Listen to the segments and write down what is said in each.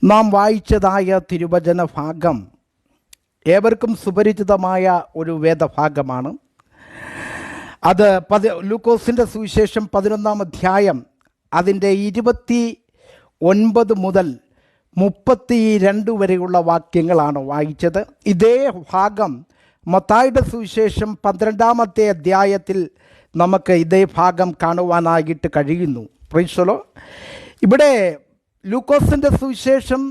നാം വായിച്ചതായ തിരുവചന ഭാഗം ഏവർക്കും സുപരിചിതമായ ഒരു വേദഭാഗമാണ്. അത് ലൂക്കോസിൻ്റെ സുവിശേഷം 11-ാം അധ്യായം അതിൻ്റെ 29 മുതൽ 32 വരെയുള്ള വാക്യങ്ങളാണ് വായിച്ചത്. ഇതേ ഭാഗം മത്തായിയുടെ സുവിശേഷം 12-ാമത്തെ അധ്യായത്തിൽ നമുക്ക് ഇതേ ഭാഗം കാണുവാനായിട്ട് കഴിയുന്നു. പ്രൈസലോ. ഇവിടെ ലൂക്കോസിൻ്റെ സുവിശേഷം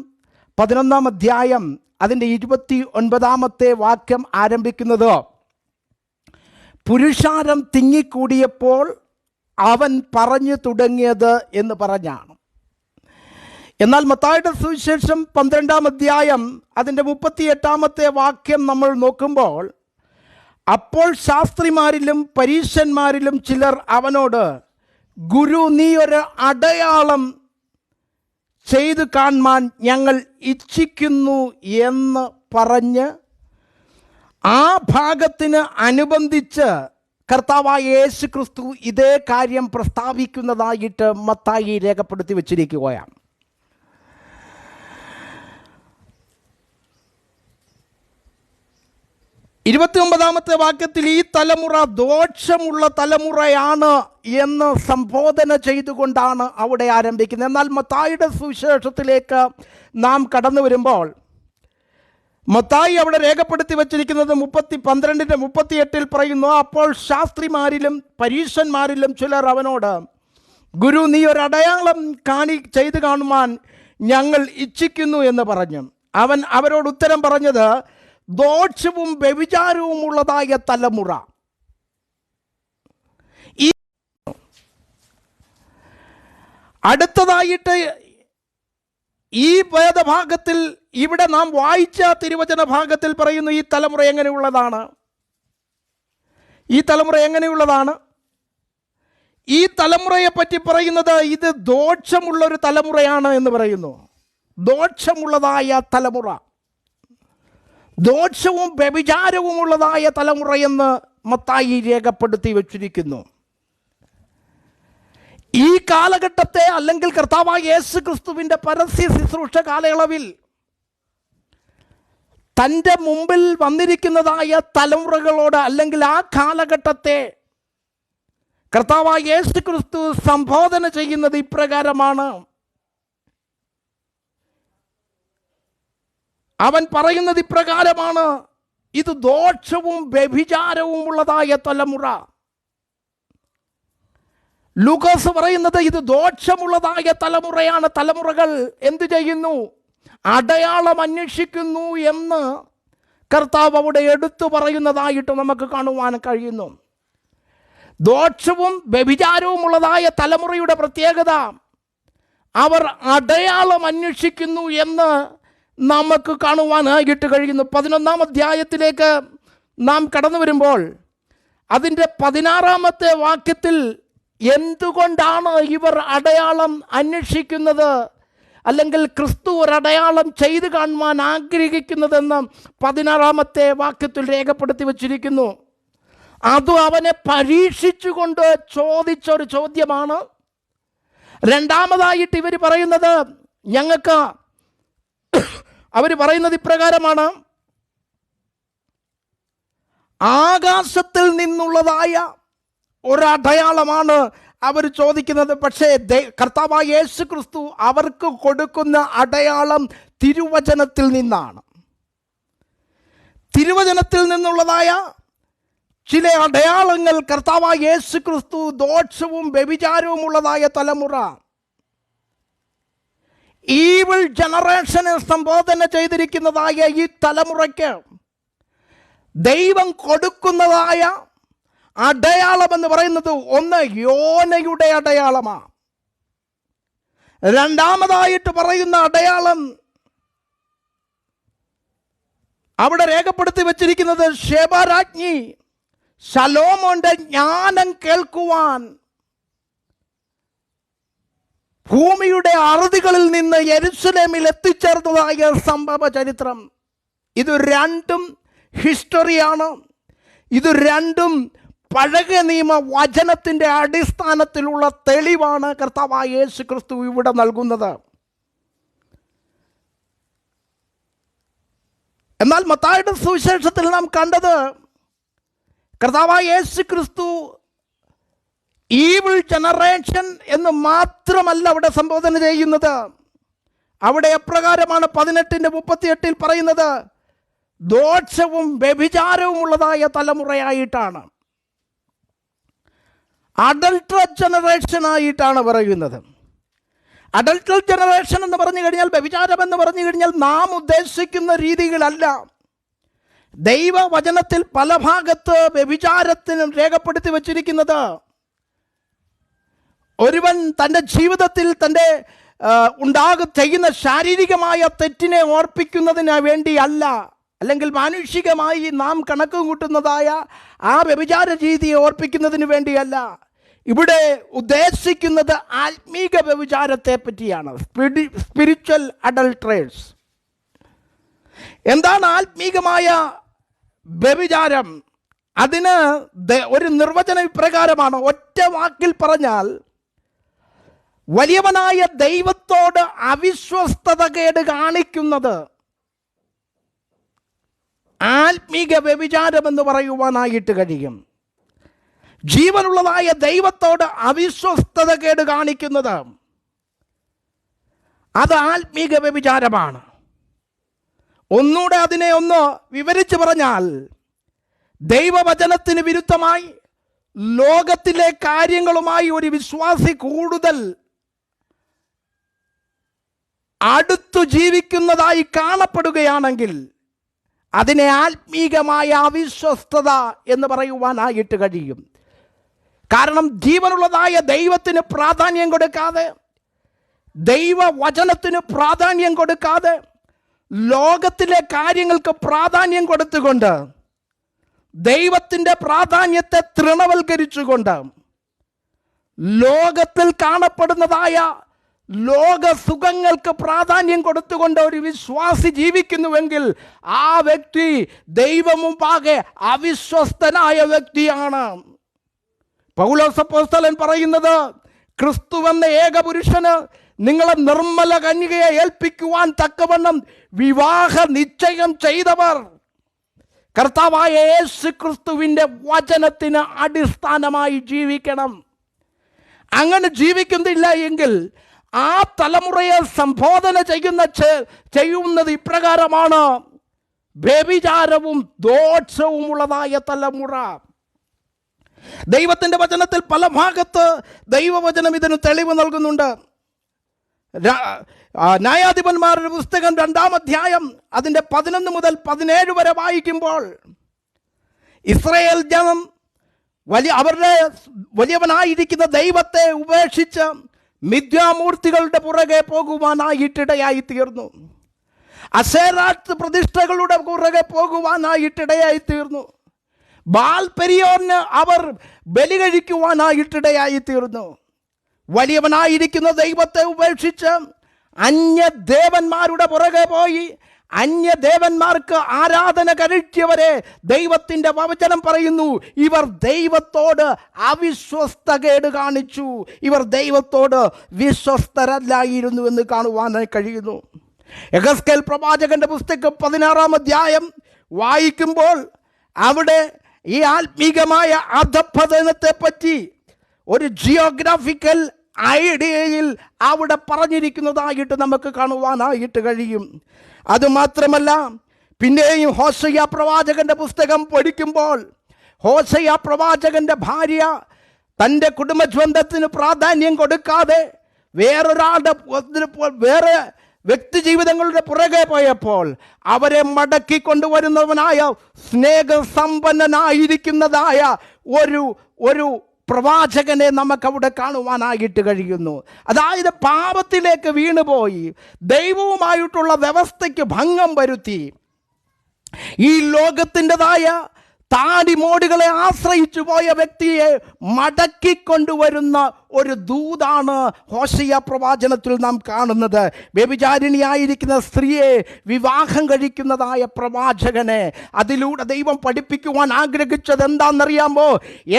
11-ാം അധ്യായം അതിൻ്റെ 29-ാമത്തെ വാക്യം ആരംഭിക്കുന്നത്, പുരുഷാരം തിങ്ങിക്കൂടിയപ്പോൾ അവൻ പറഞ്ഞു തുടങ്ങിയത് എന്ന് പറഞ്ഞാണ്. എന്നാൽ മത്തായിയുടെ സുവിശേഷം 12-ാം അധ്യായം അതിൻ്റെ 38-ാമത്തെ വാക്യം നമ്മൾ നോക്കുമ്പോൾ, അപ്പോൾ ശാസ്ത്രിമാരിലും പരീശന്മാരിലും ചിലർ അവനോട്, ഗുരു, നീ ഒരു അടയാളം ചെയ്തു കാണുവാൻ ഞങ്ങൾ ഇച്ഛിക്കുന്നു എന്ന് പറഞ്ഞ് ആ ഭാഗത്തിന് അനുബന്ധിച്ച് കർത്താവായ യേശു ക്രിസ്തു ഇതേ കാര്യം പ്രസ്താവിക്കുന്നതായിട്ട് മത്തായി രേഖപ്പെടുത്തി വച്ചിരിക്കുകയാണ്. ഇരുപത്തിയൊമ്പതാമത്തെ വാക്യത്തിൽ ഈ തലമുറ ദോഷമുള്ള തലമുറയാണ് എന്ന് സംബോധന ചെയ്തുകൊണ്ടാണ് അവിടെ ആരംഭിക്കുന്നത്. എന്നാൽ മത്തായിയുടെ സുവിശേഷത്തിലേക്ക് നാം കടന്നു വരുമ്പോൾ മത്തായി അവിടെ രേഖപ്പെടുത്തി വച്ചിരിക്കുന്നത് 12:38 പറയുന്നു, അപ്പോൾ ശാസ്ത്രിമാരിലും പരീശന്മാരിലും ചിലർ അവനോട്, ഗുരു, നീ ഒരു അടയാളം ചെയ്തു കാണുവാൻ ഞങ്ങൾ ഇച്ഛിക്കുന്നു എന്ന് പറഞ്ഞു. അവൻ അവരോട് ഉത്തരം പറഞ്ഞത്, ദോഷവും വ്യഭിചാരവുമുള്ളതായ തലമുറ. അടുത്തതായിട്ട് ഈ വേദഭാഗത്തിൽ ഇവിടെ നാം വായിച്ച തിരുവചന ഭാഗത്തിൽ പറയുന്നു, ഈ തലമുറ എങ്ങനെയുള്ളതാണ്? ഈ തലമുറ എങ്ങനെയുള്ളതാണ്? ഈ തലമുറയെ പറ്റി പറയുന്നത് ഇത് ദോഷമുള്ളൊരു തലമുറയാണ് എന്ന് പറയുന്നു. ദോഷമുള്ളതായ തലമുറ, ദോഷവും വ്യഭിചാരവുമുള്ളതായ തലമുറയെന്ന് മത്തായി രേഖപ്പെടുത്തി വച്ചിരിക്കുന്നു. ഈ കാലഘട്ടത്തെ അല്ലെങ്കിൽ കർത്താവായ യേശു ക്രിസ്തുവിൻ്റെ പരസ്യ ശുശ്രൂഷ കാലയളവിൽ തൻ്റെ മുമ്പിൽ വന്നിരിക്കുന്നതായ തലമുറകളോട് അല്ലെങ്കിൽ ആ കാലഘട്ടത്തെ കർത്താവായ യേശു ക്രിസ്തു സംബോധന ചെയ്യുന്നത് ഇപ്രകാരമാണ്. അവൻ പറയുന്നത് ഇപ്രകാരമാണ്, ഇത് ദോഷവും വ്യഭിചാരവും ഉള്ളതായ തലമുറ. ലൂക്കോസ് പറയുന്നത് ഇത് ദോഷമുള്ളതായ തലമുറയാണ്. തലമുറകൾ എന്തു ചെയ്യുന്നു? അടയാളം അന്വേഷിക്കുന്നു എന്ന് കർത്താവ് അവിടെ എടുത്തു പറയുന്നതായിട്ട് നമുക്ക് കാണുവാൻ കഴിയുന്നു. ദോഷവും വ്യഭിചാരവും ഉള്ളതായ തലമുറയുടെ പ്രത്യേകത, അവർ അടയാളം അന്വേഷിക്കുന്നു എന്ന് നമുക്ക് കാണുവാനായിട്ട് കഴിയുന്നു. 11-ാം അധ്യായത്തിലേക്ക് നാം കടന്നു വരുമ്പോൾ അതിൻ്റെ 16-ാമത്തെ വാക്യത്തിൽ എന്തുകൊണ്ടാണ് ഇവർ അടയാളം അന്വേഷിക്കുന്നത്, അല്ലെങ്കിൽ ക്രിസ്തു ഒരടയാളം ചെയ്തു കാണുവാൻ ആഗ്രഹിക്കുന്നതെന്ന് 16-ാമത്തെ വാക്യത്തിൽ രേഖപ്പെടുത്തി വച്ചിരിക്കുന്നു. അത് അവനെ പരീക്ഷിച്ചുകൊണ്ട് ചോദിച്ചൊരു ചോദ്യമാണ്. രണ്ടാമതായിട്ട് ഇവർ പറയുന്നത് അവർ പറയുന്നത് ഇപ്രകാരമാണ്, ആകാശത്തിൽ നിന്നുള്ളതായ ഒരടയാളമാണ് അവർ ചോദിക്കുന്നത്. പക്ഷേ കർത്താവായ യേശു ക്രിസ്തു അവർക്ക് കൊടുക്കുന്ന അടയാളം തിരുവചനത്തിൽ നിന്നാണ്. തിരുവചനത്തിൽ നിന്നുള്ളതായ ചില അടയാളങ്ങൾ കർത്താവായ യേശു ക്രിസ്തു ദോഷവും വ്യഭിചാരവും ഉള്ളതായ തലമുറ, ഈവിൾ ജനറേഷനെ സംബോധന ചെയ്തിരിക്കുന്നതായ ഈ തലമുറയ്ക്ക് ദൈവം കൊടുക്കുന്നതായ അടയാളം എന്ന് പറയുന്നത്, ഒന്ന് യോനയുടെ അടയാളമാണ്. രണ്ടാമതായിട്ട് പറയുന്ന അടയാളം അവിടെ രേഖപ്പെടുത്തി വച്ചിരിക്കുന്നത്, ശെബാരാജ്ഞി ശലോമോന്റെ ജ്ഞാനം കേൾക്കുവാൻ ഭൂമിയുടെ അറുതികളിൽ നിന്ന് യെരുശലേമിൽ എത്തിച്ചേർന്നതായ സംഭവ ചരിത്രം. ഇത് രണ്ടും ഹിസ്റ്ററിയാണ്. ഇത് രണ്ടും പഴയ നിയമ വചനത്തിൻ്റെ അടിസ്ഥാനത്തിലുള്ള തെളിവാണ് കർത്താവായ യേശു ക്രിസ്തു ഇവിടെ നൽകുന്നത്. എന്നാൽ മത്തായിയുടെ സുവിശേഷത്തിൽ നാം കണ്ടത് കർത്താവായ യേശു ക്രിസ്തു ഈവിൾ ജനറേഷൻ എന്ന് മാത്രമല്ല അവിടെ സംബോധന ചെയ്യുന്നത്. അവിടെ എപ്രകാരമാണ് 18:38 പറയുന്നത്? ദോഷവും വ്യഭിചാരവും ഉള്ളതായ തലമുറയായിട്ടാണ്, അഡൾട്ടറസ് ജനറേഷൻ ആയിട്ടാണ് പറയുന്നത്. അഡൾട്ടറസ് ജനറേഷൻ എന്ന് പറഞ്ഞു കഴിഞ്ഞാൽ, വ്യഭിചാരം എന്ന് പറഞ്ഞു കഴിഞ്ഞാൽ നാം ഉദ്ദേശിക്കുന്ന രീതികളല്ല. ദൈവവചനത്തിൽ പല ഭാഗത്ത് വ്യഭിചാരത്തിനും രേഖപ്പെടുത്തി വച്ചിരിക്കുന്നത് ഒരുവൻ തൻ്റെ ജീവിതത്തിൽ തൻ്റെ ചെയ്യുന്ന ശാരീരികമായ തെറ്റിനെ ഓർപ്പിക്കുന്നതിന് വേണ്ടിയല്ല, അല്ലെങ്കിൽ മാനുഷികമായി നാം കണക്ക് കൂട്ടുന്നതായ ആ വ്യഭിചാര രീതിയെ ഓർപ്പിക്കുന്നതിന് വേണ്ടിയല്ല. ഇവിടെ ഉദ്ദേശിക്കുന്നത് ആത്മീക വ്യഭിചാരത്തെ പറ്റിയാണ്, സ്പിരിച്വൽ അഡൾട്ടറേഴ്സ്. എന്താണ് ആത്മീകമായ വ്യഭിചാരം? അതിന് ഒരു നിർവചനം ഇപ്രകാരമാണ്. ഒറ്റ വാക്കിൽ പറഞ്ഞാൽ, വലിയവനായ ദൈവത്തോട് അവിശ്വസ്തതകേട് കാണിക്കുന്നത് ആത്മീക വ്യഭിചാരമെന്ന് പറയുവാനായിട്ട് കഴിയും. ജീവനുള്ളതായ ദൈവത്തോട് അവിശ്വസ്തതകേട് കാണിക്കുന്നത് അത് ആത്മീക വ്യഭിചാരമാണ്. ഒന്നുകൂടെ അതിനെ ഒന്ന് വിവരിച്ചു പറഞ്ഞാൽ, ദൈവവചനത്തിന് വിരുദ്ധമായി ലോകത്തിലെ കാര്യങ്ങളുമായി ഒരു വിശ്വാസി കൂടുതൽ അടുത്തു ജീവിക്കുന്നതായി കാണപ്പെടുകയാണെങ്കിൽ അതിനെ ആത്മീകമായ അവിശ്വസ്തത എന്ന് പറയുവാനായിട്ട് കഴിയും. കാരണം ജീവനുള്ളതായ ദൈവത്തിന് പ്രാധാന്യം കൊടുക്കാതെ, ദൈവവചനത്തിന് പ്രാധാന്യം കൊടുക്കാതെ, ലോകത്തിലെ കാര്യങ്ങൾക്ക് പ്രാധാന്യം കൊടുത്തുകൊണ്ട്, ദൈവത്തിൻ്റെ പ്രാധാന്യത്തെ തൃണവൽക്കരിച്ചുകൊണ്ട്, ലോകത്തിൽ കാണപ്പെടുന്നതായ ലോക സുഖങ്ങൾക്ക് പ്രാധാന്യം കൊടുത്തുകൊണ്ട് ഒരു വിശ്വാസി ജീവിക്കുന്നുവെങ്കിൽ ആ വ്യക്തി ദൈവമുമ്പാകെ അവിശ്വസ്തനായ വ്യക്തിയാണ്. പൗലോസ് അപ്പോസ്തലൻ പറയുന്നത്, ക്രിസ്തുവെന്ന ഏകപുരുഷന് നിങ്ങളെ നിർമ്മല കന്യകയെ ഏൽപ്പിക്കുവാൻ തക്കവണ്ണം വിവാഹ നിശ്ചയം ചെയ്തവർ കർത്താവായ യേശു ക്രിസ്തുവിൻ്റെ വചനത്തിന് അടിസ്ഥാനമായി ജീവിക്കണം. അങ്ങനെ ജീവിക്കുന്നില്ല എങ്കിൽ ആ തലമുറയെ സംബോധന ചെയ്യുന്നത് ഇപ്രകാരമാണ്: വ്യഭിചാരവും ദോഷവും ഉള്ളതായ തലമുറ. ദൈവത്തിൻ്റെ വചനത്തിൽ പല ഭാഗത്ത് ദൈവവചനം ഇതിന് തെളിവ് നൽകുന്നുണ്ട്. ന്യായാധിപന്മാരുടെ പുസ്തകം 2-ാം അധ്യായം അതിൻ്റെ 11 മുതൽ 17 വരെ വായിക്കുമ്പോൾ, ഇസ്രായേൽ ജനം അവരുടെ വലിയവനായിരിക്കുന്ന ദൈവത്തെ ഉപേക്ഷിച്ച് മിഥ്യാമൂർത്തികളുടെ പുറകെ പോകുവാനായിട്ടിടയായി തീർന്നു. അശേരാത്ത് പ്രതിഷ്ഠകളുടെ പുറകെ പോകുവാനായിട്ടിടയായി തീർന്നു. ബാൽ പെരിയോറിന് അവർ ബലി കഴിക്കുവാനായിട്ടിടയായി തീർന്നു. വലിയവനായിരിക്കുന്ന ദൈവത്തെ ഉപേക്ഷിച്ച് അന്യദേവന്മാരുടെ പുറകെ പോയി അന്യദേവന്മാർക്ക് ആരാധന കഴിച്ചവരെ ദൈവത്തിൻ്റെ വചനം പറയുന്നു, ഇവർ ദൈവത്തോട് അവിശ്വസ്തകേട് കാണിച്ചു, ഇവർ ദൈവത്തോട് വിശ്വസ്തരല്ലായിരുന്നു എന്ന് കാണുവാനായി കഴിയുന്നു. യെഹെസ്കേൽ പ്രവാചകന്റെ പുസ്തകം 16-ാം അധ്യായം വായിക്കുമ്പോൾ അവിടെ ഈ ആത്മീകമായ അധഃപതനത്തെ പറ്റി ഒരു ജിയോഗ്രാഫിക്കൽ ഐഡിയയിൽ അവിടെ പറഞ്ഞിരിക്കുന്നതായിട്ട് നമുക്ക് കാണുവാനായിട്ട് കഴിയും. അതുമാത്രമല്ല, പിന്നെയും ഹോശയ്യ പ്രവാചകന്റെ പുസ്തകം പഠിക്കുമ്പോൾ ഹോശയ്യ പ്രവാചകന്റെ ഭാര്യ തൻ്റെ കുടുംബബന്ധത്തിന് പ്രാധാന്യം കൊടുക്കാതെ വേറെ വ്യക്തി ജീവിതങ്ങളുടെ പുറകെ പോയപ്പോൾ അവരെ മടക്കി കൊണ്ടുവരുന്നവനായ സ്നേഹസമ്പന്നനായിരിക്കുന്നതായ ഒരു പ്രവാചകനെ നമുക്കവിടെ കാണുവാനായിട്ട് കഴിയുന്നു. അതായത് പാപത്തിലേക്ക് വീണുപോയി ദൈവവുമായിട്ടുള്ള വ്യവസ്ഥയ്ക്ക് ഭംഗം വരുത്തി ഈ ലോകത്തിൻ്റെതായ താടിമോടുകളെ ആശ്രയിച്ചു പോയ വ്യക്തിയെ മടക്കിക്കൊണ്ടുവരുന്ന ഒരു ദൂതാണ് ഹോശയ്യ പ്രവാചനത്തിൽ നാം കാണുന്നത്. വ്യഭിചാരിണിയായിരിക്കുന്ന സ്ത്രീയെ വിവാഹം കഴിക്കുന്നതായ പ്രവാചകനെ അതിലൂടെ ദൈവം പഠിപ്പിക്കുവാൻ ആഗ്രഹിച്ചത് എന്താണെന്നറിയാമോ?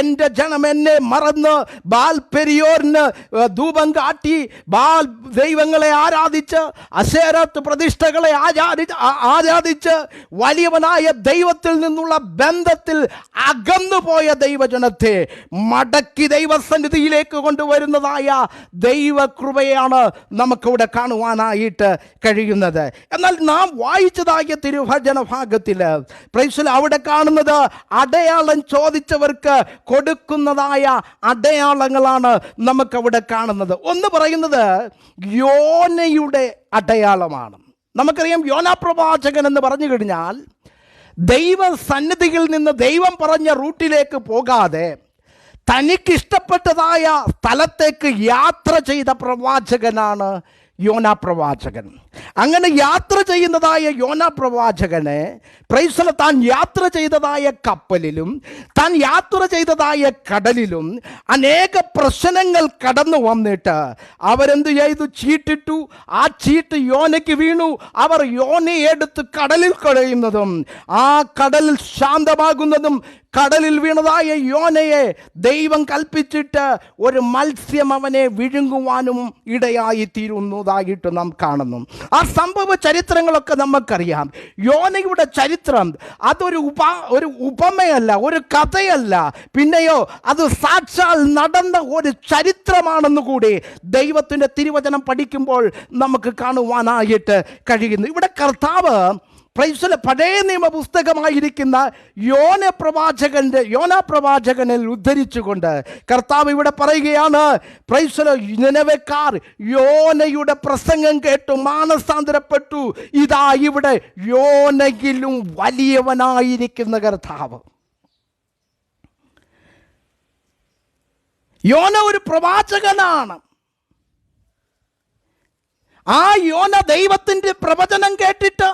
എൻ്റെ ജനം എന്നെ മറന്ന് ബാൽ പെരിയോറിന് ധൂപം കാട്ടി ബാൽ ദൈവങ്ങളെ ആരാധിച്ച് അശേരത്ത് പ്രതിഷ്ഠകളെ ആരാധിച്ച് വലിയവനായ ദൈവത്തിൽ നിന്നുള്ള ബന്ധത്തിൽ അകന്നുപോയ ദൈവജനത്തെ മടക്കി ദൈവസന്നിധിയിലേക്ക് കൊണ്ടുവരുന്നതായ ദൈവകൃപയാണ് നമുക്കിവിടെ കാണുവാനായിട്ട് കഴിയുന്നത്. എന്നാൽ നാം വായിച്ചതായ തിരുവചന ഭാഗത്തിൽ അവിടെ കാണുന്നത് അടയാളം ചോദിച്ചവർക്ക് കൊടുക്കുന്നതായ അടയാളങ്ങളാണ് നമുക്കവിടെ കാണുന്നത്. ഒന്ന് പറയുന്നത് യോനയുടെ അടയാളമാണ്. നമുക്കറിയാം, യോനാ പ്രവാചകൻ എന്ന് പറഞ്ഞു കഴിഞ്ഞാൽ ദൈവസന്നിധിയിൽ നിന്ന് ദൈവം പറഞ്ഞ റൂട്ടിലേക്ക് പോകാതെ തനിക്കിഷ്ടപ്പെട്ടതായ സ്ഥലത്തേക്ക് യാത്ര ചെയ്ത പ്രവാചകനാണ് യോനാ പ്രവാചകൻ. അങ്ങനെ യാത്ര ചെയ്യുന്നതായ യോനാ പ്രവാചകനെ താൻ യാത്ര ചെയ്തതായ കപ്പലിലും താൻ യാത്ര ചെയ്തതായ കടലിലും അനേക പ്രശ്നങ്ങൾ കടന്നു വന്നിട്ട് അവരെന്ത് ചെയ്തു? ചീട്ടിട്ടു. ആ ചീട്ട് യോനയ്ക്ക് വീണു. അവർ യോനയെ എടുത്ത് കടലിൽ കളയുന്നതും ആ കടലിൽ ശാന്തമാകുന്നതും കടലിൽ വീണതായ യോനയെ ദൈവം കൽപ്പിച്ചിട്ട് ഒരു മത്സ്യം അവനെ വിഴുങ്ങുവാനും ഇടയായി തീരുന്നതായിട്ട് നാം കാണുന്നു. ആ സംഭവ ചരിത്രങ്ങളൊക്കെ നമുക്കറിയാം. യോനയുടെ ചരിത്രം അതൊരു ഉപമയല്ല, ഒരു കഥയല്ല, പിന്നെയോ അത് സാക്ഷാൽ നടന്ന ഒരു ചരിത്രമാണെന്ന് കൂടി ദൈവത്തിൻ്റെ തിരുവചനം പഠിക്കുമ്പോൾ നമുക്ക് കാണുവാനായിട്ട് കഴിയുന്നു. ഇവിടെ കർത്താവ് പഴയ നിയമ പുസ്തകമായിരിക്കുന്ന യോനാ പ്രവാചകനിൽ ഉദ്ധരിച്ചുകൊണ്ട് കർത്താവ് ഇവിടെ പറയുകയാണ്, നിനവെക്കാർ യോനയുടെ പ്രസംഗം കേട്ടു മാനസാന്തരപ്പെട്ടു. ഇതാ ഇവിടെ യോനയിലും വലിയവനായിരിക്കുന്ന കർത്താവ്. യോന ഒരു പ്രവാചകനാണ്. ആ യോന ദൈവത്തിൻ്റെ പ്രവചനം കേട്ടിട്ട്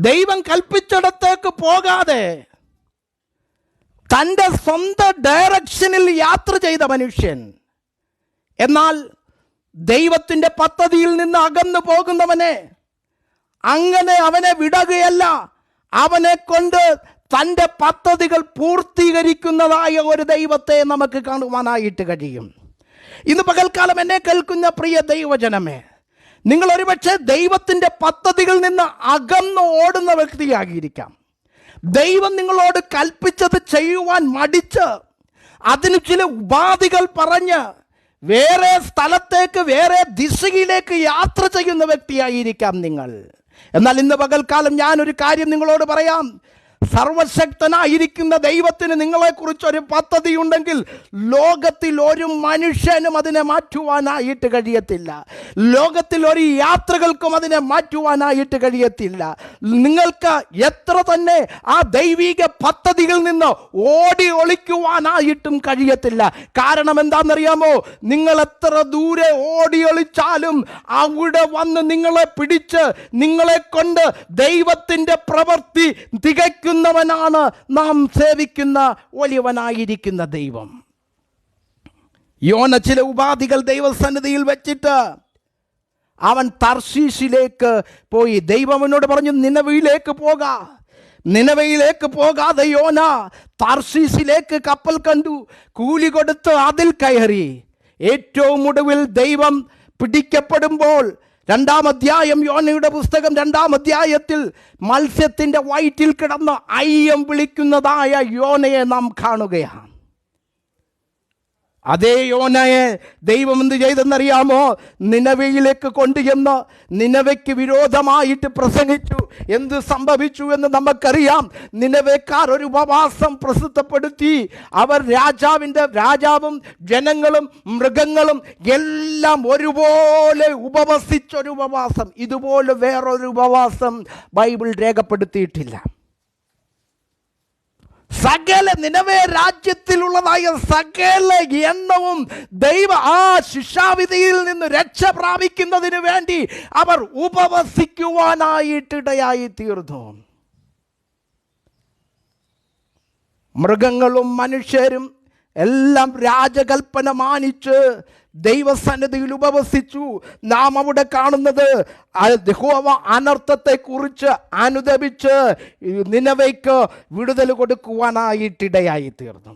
ദൈവം കൽപ്പിച്ചിടത്തേക്ക് പോകാതെ തൻ്റെ സ്വന്തം ഡയറക്ഷനിൽ യാത്ര ചെയ്ത മനുഷ്യൻ. എന്നാൽ ദൈവത്തിൻ്റെ പദ്ധതിയിൽ നിന്ന് അകന്നു പോകുന്നവനെ അങ്ങനെ അവനെ വിടുകയല്ല, അവനെ കൊണ്ട് തൻ്റെ പദ്ധതികൾ പൂർത്തീകരിക്കുന്നതായ ഒരു ദൈവത്തെ നമുക്ക് കാണുവാനായിട്ട് കഴിയും. ഇന്ന് പകൽക്കാലം എന്നെ കേൾക്കുന്ന പ്രിയ ദൈവജനമേ, നിങ്ങൾ ഒരുപക്ഷെ ദൈവത്തിൻ്റെ പദ്ധതികളിൽ നിന്ന് അകന്നു ഓടുന്ന വ്യക്തിയാകിയിരിക്കാം. ദൈവം നിങ്ങളോട് കൽപ്പിച്ചത് ചെയ്യുവാൻ മടിച്ച് അതിന് ചില ഉപാധികൾ പറഞ്ഞ് വേറെ സ്ഥലത്തേക്ക് വേറെ ദിശയിലേക്ക് യാത്ര ചെയ്യുന്ന വ്യക്തിയായിരിക്കാം നിങ്ങൾ. എന്നാൽ ഇന്ന് പകൽക്കാലം ഞാനൊരു കാര്യം നിങ്ങളോട് പറയാം. സർവശക്തനായിരിക്കുന്ന ദൈവത്തിന് നിങ്ങളെക്കുറിച്ചൊരു പദ്ധതി ഉണ്ടെങ്കിൽ ലോകത്തിൽ ഒരു മനുഷ്യനും അതിനെ മാറ്റുവാനായിട്ട് കഴിയത്തില്ല. ലോകത്തിൽ ഒരു യാത്രകൾക്കും അതിനെ മാറ്റുവാനായിട്ട് കഴിയത്തില്ല. നിങ്ങൾക്ക് എത്ര തന്നെ ആ ദൈവിക പദ്ധതികളിൽ നിന്ന് ഓടി ഒളിക്കുവാനായിട്ടും കഴിയത്തില്ല. കാരണം എന്താണെന്നറിയാമോ? നിങ്ങൾ എത്ര ദൂരെ ഓടി ഒളിച്ചാലും അവിടെ വന്ന് നിങ്ങളെ പിടിച്ച് നിങ്ങളെ കൊണ്ട് ദൈവത്തിൻ്റെ പ്രവൃത്തി തികയ്ക്കുന്നവനാണ് നാം സേവിക്കുന്ന വലിയവനായിരിക്കുന്ന ദൈവം. യോന ചില ഉപാധികൾ ദൈവസന്നിധിയിൽ വെച്ചിട്ട് അവൻ തർശീശിലേക്ക് പോയി. ദൈവം അവനോട് പറഞ്ഞു, നിനവയിലേക്ക് പോകാതെ യോന തർശീശിലേക്ക് കപ്പൽ കണ്ടു, കൂലി കൊടുത്ത് അതിൽ കയറി. ഏറ്റവും ഒടുവിൽ ദൈവം പിടിക്കപ്പെടുമ്പോൾ 2-ാം അധ്യായം, യോനയുടെ പുസ്തകം 2-ാം അധ്യായത്തിൽ മത്സ്യത്തിൻ്റെ വയറ്റിൽ കിടന്ന് അയ്യം വിളിക്കുന്നതായ യോനയെ നാം കാണുകയാണ്. അതേ യോനയെ ദൈവം എന്ത് ചെയ്തെന്നറിയാമോ? നിനവയിലേക്ക് കൊണ്ടുചെന്ന് നിനവയ്ക്ക് വിരോധമായിട്ട് പ്രസംഗിച്ചു. എന്ത് സംഭവിച്ചു എന്ന് നമുക്കറിയാം. നിനവേക്കാർ ഒരു ഉപവാസം പ്രസിദ്ധപ്പെടുത്തി. അവർ രാജാവും ജനങ്ങളും മൃഗങ്ങളും എല്ലാം ഒരുപോലെ ഉപവസിച്ചൊരു ഉപവാസം. ഇതുപോലെ വേറൊരു ഉപവാസം ബൈബിൾ രേഖപ്പെടുത്തിയിട്ടില്ല. സകല നിനവേ രാജ്യത്തിലുള്ളതായ സകല എണ്ണവും ആ ശിക്ഷാവിധിയിൽ നിന്ന് രക്ഷ പ്രാപിക്കുന്നതിന് വേണ്ടി അവർ ഉപവസിക്കുവാനായിട്ടിടയായി തീർന്നു. മൃഗങ്ങളും മനുഷ്യരും എല്ലാം രാജകൽപ്പന മാനിച്ച് ദൈവസന്നിധിയിൽ ഉപവസിച്ചു. നാം അവിടെ കാണുന്നത് യഹോവ അനർത്ഥത്തെ കുറിച്ച് അനുദപിച്ച് നിനവയ്ക്ക് വിടുതൽ കൊടുക്കുവാനായിട്ടിടയായി തീർന്നു.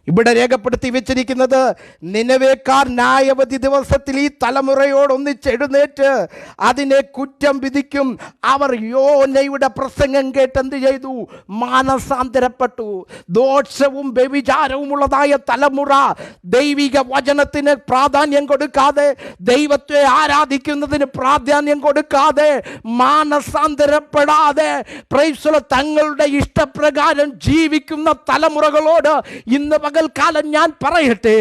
ഇവിടെ രേഖപ്പെടുത്തി വെച്ചിരിക്കുന്നത്, നിനവേക്കാർ ന്യായവധി ദിവസത്തിൽ ഈ തലമുറയോടൊന്നിച്ച് എഴുന്നേറ്റ് അതിനെ കുറ്റം വിധിക്കും. അവർ യോനയുടെ പ്രസംഗം കേട്ട് എന്ത് ചെയ്തു? മാനസാന്തരപ്പെട്ടു. ദോഷവും വ്യഭിചാരവും ഉള്ളതായ തലമുറ ദൈവിക വചനത്തിന് പ്രാധാന്യം കൊടുക്കാതെ, ദൈവത്തെ ആരാധിക്കുന്നതിന് പ്രാധാന്യം കൊടുക്കാതെ, മാനസാന്തരപ്പെടാതെ തങ്ങളുടെ ഇഷ്ടപ്രകാരം ജീവിക്കുന്ന തലമുറകളോട് ഇന്ന് പകൽക്കാലം ഞാൻ പറയട്ടെ,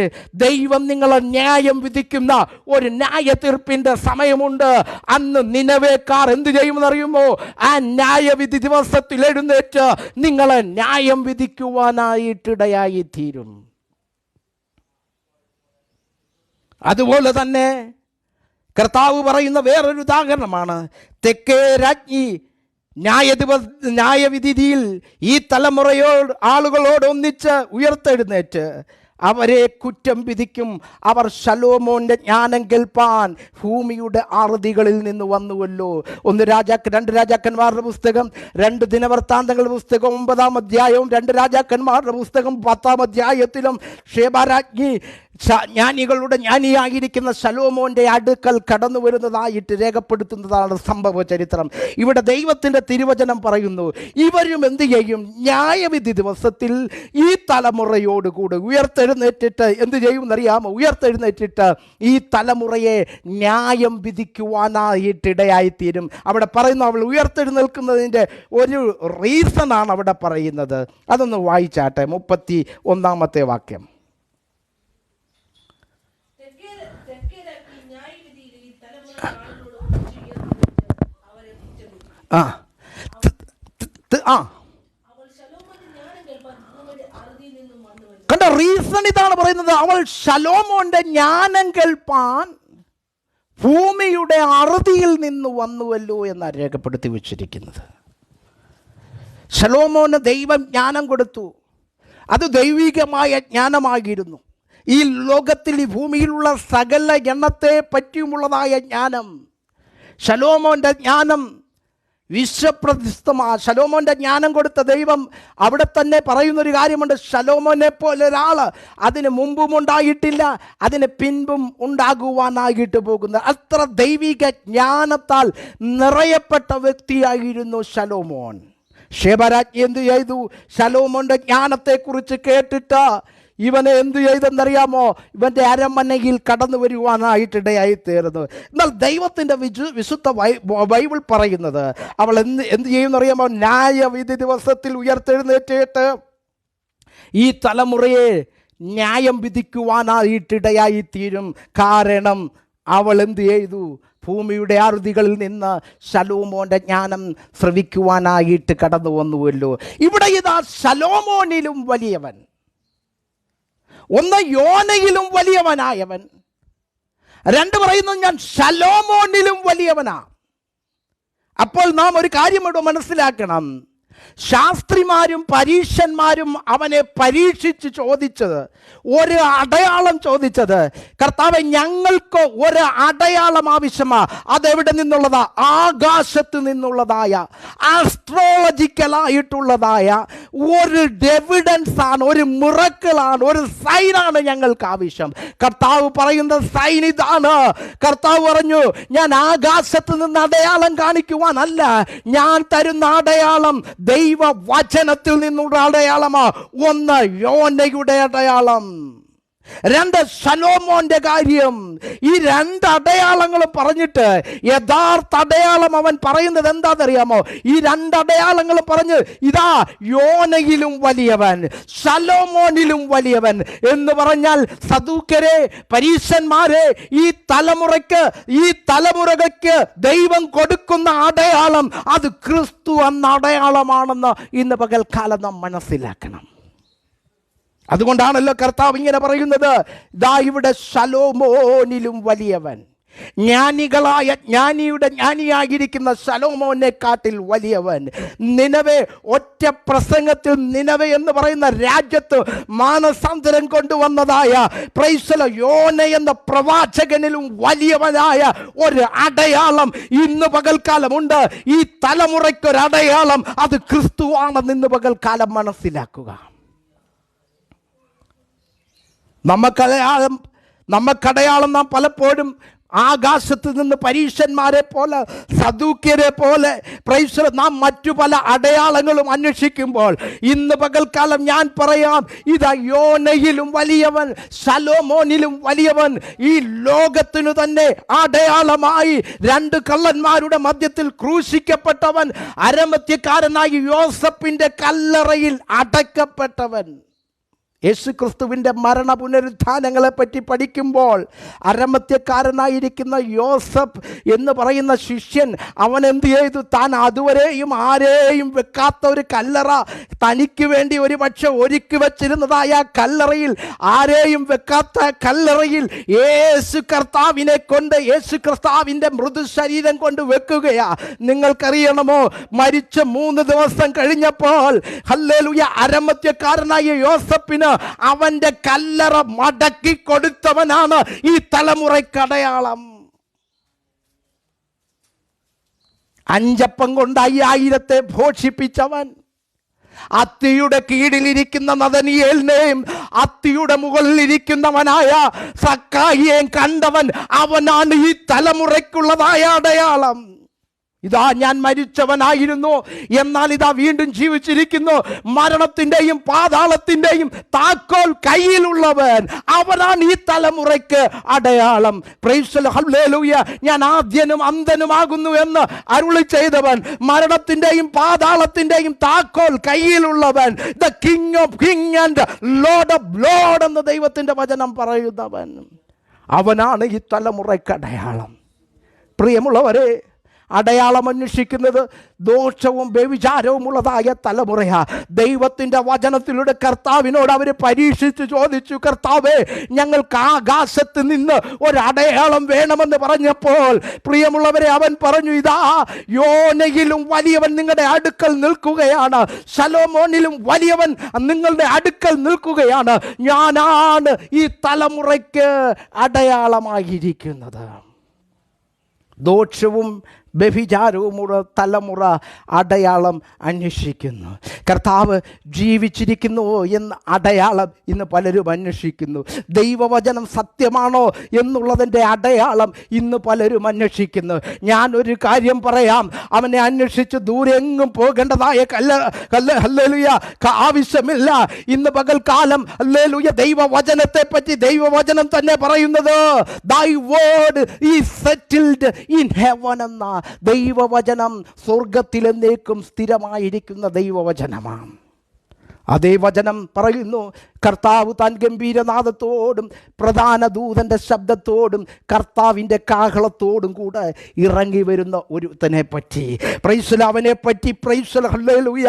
ദൈവം നിങ്ങളെ ന്യായം വിധിക്കുന്ന ഒരു ന്യായ തീർപ്പിന്റെ സമയമുണ്ട്. അന്ന് നിനവേക്കാർ എന്ത് ചെയ്യുമെന്നറിയുമോ? ആ ന്യായവിധി ദിവസത്തിൽ എഴുന്നേറ്റ് നിങ്ങളെ ന്യായം വിധിക്കുവാനായിട്ടിടയായി തീരും. അതുപോലെ തന്നെ കർത്താവ് പറയുന്ന വേറൊരു ഉദാഹരണമാണ്, തെക്കേ രാജ്ഞി ന്യായവിധിയിൽ ഈ ആളുകളോട് ഒന്നിച്ച് ഉയർത്തെഴുന്നേറ്റ് അവരെ കുറ്റം വിധിക്കും. അവർ ശലോമോന്റെ ജ്ഞാനം കേൾപ്പാൻ ഭൂമിയുടെ അറുതികളിൽ നിന്ന് വന്നുവല്ലോ. 2 രാജാക്കന്മാരുടെ പുസ്തകം, 2 ദിനവൃത്താന്തങ്ങളുടെ പുസ്തകം 9-ാം അധ്യായവും 2 രാജാക്കന്മാരുടെ പുസ്തകം 10-ാം അധ്യായത്തിലും ഷേബാരാജ്ഞി ജ്ഞാനികളുടെ ജ്ഞാനിയായിരിക്കുന്ന ശലോമോന്റെ അടുക്കൽ കടന്നു വരുന്നതായിട്ട് രേഖപ്പെടുത്തുന്നതാണ് സംഭവ ചരിത്രം. ഇവിടെ ദൈവത്തിൻ്റെ തിരുവചനം പറയുന്നു, ഇവരും എന്ത് ചെയ്യും? ന്യായവിധി ദിവസത്തിൽ ഈ തലമുറയോടുകൂടി ഉയർത്തെഴുന്നേറ്റിട്ട് എന്ത് ചെയ്യുമെന്നറിയാമോ? ഉയർത്തെഴുന്നേറ്റിട്ട് ഈ തലമുറയെ ന്യായം വിധിക്കുവാനായിട്ടിടയായിത്തീരും. അവിടെ പറയുന്നു, അവൾ ഉയർത്തെഴുന്നേൽക്കുന്നതിൻ്റെ ഒരു റീസണാണ് അവിടെ പറയുന്നത്. അതൊന്ന് വായിച്ചാട്ടെ, 31-ാമത്തെ വാക്യം. കണ്ട, റീസൺ ഇതാണ് പറയുന്നത്. അവൾ ശലോമോന്റെ ജ്ഞാനം കേൾപ്പാൻ ഭൂമിയുടെ അറുതിയിൽ നിന്ന് വന്നുവല്ലോ എന്നാണ് രേഖപ്പെടുത്തി വെച്ചിരിക്കുന്നത്. ശലോമോന് ദൈവം ജ്ഞാനം കൊടുത്തു. അത് ദൈവികമായ ജ്ഞാനമായിരുന്നു. ഈ ലോകത്തിൽ, ഈ ഭൂമിയിലുള്ള സകല എണ്ണത്തെ പറ്റിയുമുള്ളതായ ജ്ഞാനം. ശലോമോന്റെ ജ്ഞാനം വിശ്വപ്രതിഷ്ഠമാണ്. ശലോമോന്റെ ജ്ഞാനം കൊടുത്ത ദൈവം അവിടെ തന്നെ പറയുന്നൊരു കാര്യമുണ്ട്, ശലോമോനെ പോലെ ഒരാൾ അതിന് മുമ്പും ഉണ്ടായിട്ടില്ല, അതിന് പിൻപും ഉണ്ടാകുവാനായിട്ട് പോകുന്നത്. അത്ര ദൈവിക ജ്ഞാനത്താൽ നിറയപ്പെട്ട വ്യക്തിയായിരുന്നു ശലോമോൻ. ഷേബാരാജ്ഞി എന്ത് ചെയ്തു? ശലോമോന്റെ ജ്ഞാനത്തെക്കുറിച്ച് കേട്ടിട്ട് ഇവനെ എന്തു ചെയ്തെന്നറിയാമോ? ഇവൻ്റെ അരമനയിൽ കടന്നു വരുവാനായിട്ടിടയായി തീർന്നു. എന്നാൽ ദൈവത്തിൻ്റെ വിശുദ്ധ ബൈബിൾ പറയുന്നത്, അവൾ എന്ത് ചെയ്യുമെന്നറിയാമോ? ന്യായവിധി ദിവസത്തിൽ ഉയർത്തെഴുന്നേറ്റിട്ട് ഈ തലമുറയെ ന്യായം വിധിക്കുവാനായിട്ടിടയായി തീരും. കാരണം അവൾ എന്ത് ചെയ്തു? ഭൂമിയുടെ അറുതികളിൽ നിന്ന് ശലോമോന്റെ ജ്ഞാനം ശ്രവിക്കുവാനായിട്ട് കടന്നു വന്നുവല്ലോ. ഇവിടെ ഇതാ ശലോമോനിലും വലിയവൻ, ഒന്ന് യോനയിലും വലിയവനായവൻ, 2 പറയുന്നു ഞാൻ ശലോമോനിലും വലിയവനാ. അപ്പോൾ നാം ഒരു കാര്യം ഇവിടെ മനസ്സിലാക്കണം. ശാസ്ത്രിമാരും പരീക്ഷന്മാരും അവനെ പരീക്ഷിച്ച് ചോദിച്ചത്, ഒരു അടയാളം ചോദിച്ചത്, കർത്താവേ ഞങ്ങൾക്ക് ഒരു അടയാളം ആവശ്യമാണ്. അതെവിടെ നിന്നുള്ളതാ? ആകാശത്ത് നിന്നുള്ളതായ, ആസ്ട്രോളജിക്കലായിട്ടുള്ളതായ ഒരു എവിഡൻസ് ആണ്, ഒരു മിറക്കിളാണ്, ഒരു സൈനാണ് ഞങ്ങൾക്ക് ആവശ്യം. കർത്താവ് പറയുന്ന സൈൻ ഇതാണ്. കർത്താവ് പറഞ്ഞു, ഞാൻ ആകാശത്ത് നിന്ന് അടയാളം കാണിക്കുവാനല്ല, ഞാൻ തരുന്ന അടയാളം ദൈവ വചനത്തിൽ നിന്നുള്ള അടയാളമാ. 1 യോനയുടെ അടയാളം, 2 ശലോമോന്റെ കാര്യം. ഈ 2 അടയാളങ്ങളും പറഞ്ഞിട്ട് യഥാർത്ഥ അടയാളം അവൻ പറയുന്നത് എന്താണെന്നറിയാമോ? ഈ 2 അടയാളങ്ങളും പറഞ്ഞ്, ഇതാ യോനയിലും വലിയവൻ, ശലോമോനിലും വലിയവൻ എന്ന് പറഞ്ഞാൽ, സദൂക്യരെ, പരീശന്മാരെ, ഈ തലമുറകൾക്ക് ദൈവം കൊടുക്കുന്ന അടയാളം അത് ക്രിസ്തു എന്ന അടയാളമാണെന്ന് ഇന്ന് പകൽക്കാലം നാം മനസ്സിലാക്കണം. അതുകൊണ്ടാണല്ലോ കർത്താവ് ഇങ്ങനെ പറയുന്നത്, ഇതാ ഇവിടെ ശലോമോനിലും വലിയവൻ. ജ്ഞാനിയായിരിക്കുന്ന ശലോമോനെക്കാട്ടിൽ വലിയവൻ. നിനവെ ഒറ്റ പ്രസംഗത്തിൽ നിനവെ എന്ന് പറയുന്ന രാജ്യത്ത് മാനസാന്തരം കൊണ്ടുവന്നതായ യോന എന്ന പ്രവാചകനിലും വലിയവനായ ഒരു അടയാളം ഇന്ന് പകൽക്കാലമുണ്ട്. ഈ തലമുറയ്ക്കൊരു അടയാളം, അത് ക്രിസ്തുവാണെന്ന് ഇന്ന് പകൽക്കാലം മനസ്സിലാക്കുക. നമുക്കടയാളം നാം പലപ്പോഴും ആകാശത്ത് നിന്ന് പരീശന്മാരെ പോലെ, സദൂക്യരെ പോലെ നാം മറ്റു പല അടയാളങ്ങളും അന്വേഷിക്കുമ്പോൾ, ഇന്ന് പകൽക്കാലം ഞാൻ പറയാം, ഇതാ യോനയിലും വലിയവൻ, ശലോമോനിലും വലിയവൻ, ഈ ലോകത്തിനു തന്നെ അടയാളമായി 2 കള്ളന്മാരുടെ മധ്യത്തിൽ ക്രൂശിക്കപ്പെട്ടവൻ, അരമത്യക്കാരനായി യോസഫിന്റെ കല്ലറയിൽ അടക്കപ്പെട്ടവൻ. യേശുക്രിസ്തുവിൻ്റെ മരണ പുനരുത്ഥാനങ്ങളെ പറ്റി പഠിക്കുമ്പോൾ അരമത്യക്കാരനായിരിക്കുന്ന യോസഫ് എന്ന് പറയുന്ന ശിഷ്യൻ, അവൻ എന്ത് ചെയ്തു? താൻ അതുവരെയും ആരെയും വെക്കാത്ത ഒരു കല്ലറ, തനിക്ക് വേണ്ടി ഒരു പക്ഷെ ഒരുക്കി വച്ചിരുന്നതായ കല്ലറയിൽ, ആരെയും വെക്കാത്ത കല്ലറയിൽ യേശു കർത്താവിനെ കൊണ്ട്, യേശു കർത്താവിൻ്റെ മൃദുശരീരം കൊണ്ട് വെക്കുകയാ. നിങ്ങൾക്കറിയണമോ, മരിച്ച 3 ദിവസം കഴിഞ്ഞപ്പോൾ ഹല്ലേലൂയ, അരമത്യക്കാരനായ യോസഫിന് അവന്റെ കല്ലറ മടക്കി കൊടുത്തവനാണ് ഈ തലമുറയ്ക്കടയാളം. 5 അപ്പം കൊണ്ട് 5000 പോഷിപ്പിച്ചവൻ, അത്തിയുടെ കീഴിലിരിക്കുന്ന നദനിയേലിനെയും അത്തിയുടെ മുകളിലിരിക്കുന്നവനായ സക്കായിയെയും കണ്ടവൻ, അവനാണ് ഈ തലമുറയ്ക്കുള്ളതായ അടയാളം. ഇതാ ഞാൻ മരിച്ചവനായിരുന്നു, എന്നാൽ ഇതാ വീണ്ടും ജീവിച്ചിരിക്കുന്നു. മരണത്തിൻ്റെയും പാതാളത്തിൻ്റെയും താക്കോൽ കയ്യിലുള്ളവൻ, അവനാണ് ഈ തലമുറയ്ക്ക് അടയാളം. Praise hallelujah. ഞാൻ ആദ്യനും അന്തനുമാകുന്നു എന്ന് അരുളി ചെയ്തവൻ, മരണത്തിൻ്റെയും പാതാളത്തിൻ്റെയും താക്കോൽ കയ്യിലുള്ളവൻ, the king of king and lord of lord എന്ന് ദൈവത്തിൻ്റെ വചനം പറയുന്നവൻ, അവനാണ് ഈ തലമുറയ്ക്ക് അടയാളം. പ്രിയമുള്ളവരെ, അടയാളം അന്വേഷിക്കുന്നത് ദോഷവും വ്യഭിചാരവും ഉള്ളതായ തലമുറയാ. ദൈവത്തിൻ്റെ വചനത്തിലൂടെ കർത്താവിനോട് അവർ പരീക്ഷിച്ച് ചോദിച്ചു, കർത്താവേ, ഞങ്ങൾക്ക് ആകാശത്ത് നിന്ന് ഒരടയാളം വേണമെന്ന് പറഞ്ഞപ്പോൾ, പ്രിയമുള്ളവരെ, അവൻ പറഞ്ഞു, ഇതാ യോനയിലും വലിയവൻ നിങ്ങളുടെ അടുക്കൽ നിൽക്കുകയാണ്, ശലോമോനിലും വലിയവൻ നിങ്ങളുടെ അടുക്കൽ നിൽക്കുകയാണ്. ഞാനാണ് ഈ തലമുറയ്ക്ക് അടയാളമായിരിക്കുന്നത്. ദോഷവും വ്യഭിചാരവുമുള്ള തലമുറ അടയാളം അന്വേഷിക്കുന്നു. കർത്താവ് ജീവിച്ചിരിക്കുന്നുവോ എന്ന അടയാളം ഇന്ന് പലരും അന്വേഷിക്കുന്നു. ദൈവവചനം സത്യമാണോ എന്നുള്ളതിൻ്റെ അടയാളം ഇന്ന് പലരും അന്വേഷിക്കുന്നു. ഞാനൊരു കാര്യം പറയാം, അവനെ അന്വേഷിച്ച് ദൂരെ എങ്ങും പോകേണ്ടതായ ഹല്ലേലൂയ ആവശ്യമില്ല. ഇന്ന് പകൽക്കാലം ഹല്ലേലൂയ ദൈവവചനത്തെ പറ്റി ദൈവവചനം തന്നെ പറയുന്നത്, thy word is settled in heaven എന്ന ദൈവവചനം സ്വർഗത്തിലെന്നേക്കും സ്ഥിരമായിരിക്കുന്ന ദൈവവചനമാണ്. അതേ വചനം പറയുന്നു, കർത്താവ് താൻ ഗംഭീരനാദത്തോടും പ്രധാന ദൂതൻ്റെ ശബ്ദത്തോടും കർത്താവിൻ്റെ കാഹളത്തോടും കൂടെ ഇറങ്ങി വരുന്ന ഒരുത്തനെ പറ്റി, അവനെ പറ്റി ഹല്ലേലൂയ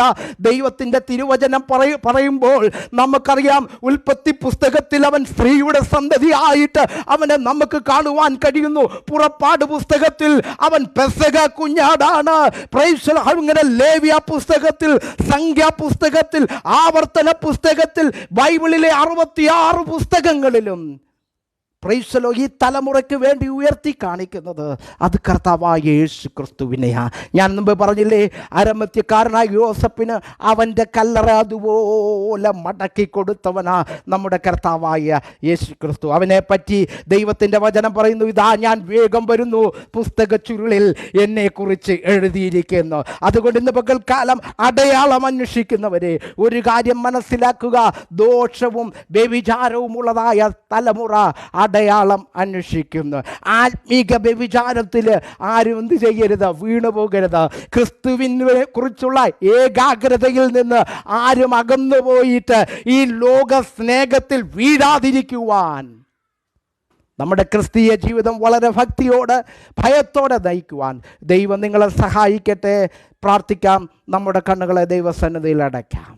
ദൈവത്തിൻ്റെ തിരുവചനം പറയുമ്പോൾ നമുക്കറിയാം, ഉൽപ്പത്തി പുസ്തകത്തിൽ അവൻ സ്ത്രീയുടെ സന്തതിയായിട്ട് അവനെ നമുക്ക് കാണുവാൻ കഴിയുന്നു. പുറപ്പാട് പുസ്തകത്തിൽ അവൻ പെസഹ കുഞ്ഞാടാണ്. അങ്ങനെ ലേവ്യ പുസ്തകത്തിൽ, സംഖ്യാ പുസ്തകത്തിൽ, ആവർത്തന പുസ്തകത്തിൽ, ബൈബിളിലെ 66 പുസ്തകങ്ങളിലും ഈ തലമുറയ്ക്ക് വേണ്ടി ഉയർത്തി കാണിക്കുന്നത് അത് കർത്താവായ യേശു ക്രിസ്തുവിനെയാ. ഞാൻ മുമ്പ് പറഞ്ഞില്ലേ, അരമത്യക്കാരനായ യോസഫിന് അവൻ്റെ കല്ലറ അതുപോലെ മടക്കി കൊടുത്തവനാ നമ്മുടെ കർത്താവായ യേശു ക്രിസ്തു. അവനെ പറ്റി ദൈവത്തിൻ്റെ വചനം പറയുന്നു, ഇതാ ഞാൻ വേഗം വരുന്നു, പുസ്തക ചുരുളിൽ എന്നെക്കുറിച്ച് എഴുതിയിരിക്കുന്നു. അതുകൊണ്ട് ഇന്ന് പകൽക്കാലം അടയാളം അന്വേഷിക്കുന്നവരെ ഒരു കാര്യം മനസ്സിലാക്കുക, ദോഷവും വ്യഭിചാരവും ഉള്ളതായ തലമുറ അടയാളം അന്വേഷിക്കുന്നു. ആത്മീക വ്യഭിചാരത്തിൽ ആരും എന്ത് ചെയ്യരുത്, വീണു പോകരുത്. ക്രിസ്തുവിനെ കുറിച്ചുള്ള ഏകാഗ്രതയിൽ നിന്ന് ആരും അകന്നു പോയിട്ട് ഈ ലോക സ്നേഹത്തിൽ വീഴാതിരിക്കുവാൻ, നമ്മുടെ ക്രിസ്തീയ ജീവിതം വളരെ ഭക്തിയോടെ ഭയത്തോടെ നയിക്കുവാൻ ദൈവം നിങ്ങളെ സഹായിക്കട്ടെ. പ്രാർത്ഥിക്കാം. നമ്മുടെ കണ്ണുകളെ ദൈവസന്നിധിയിൽ അടയ്ക്കാം.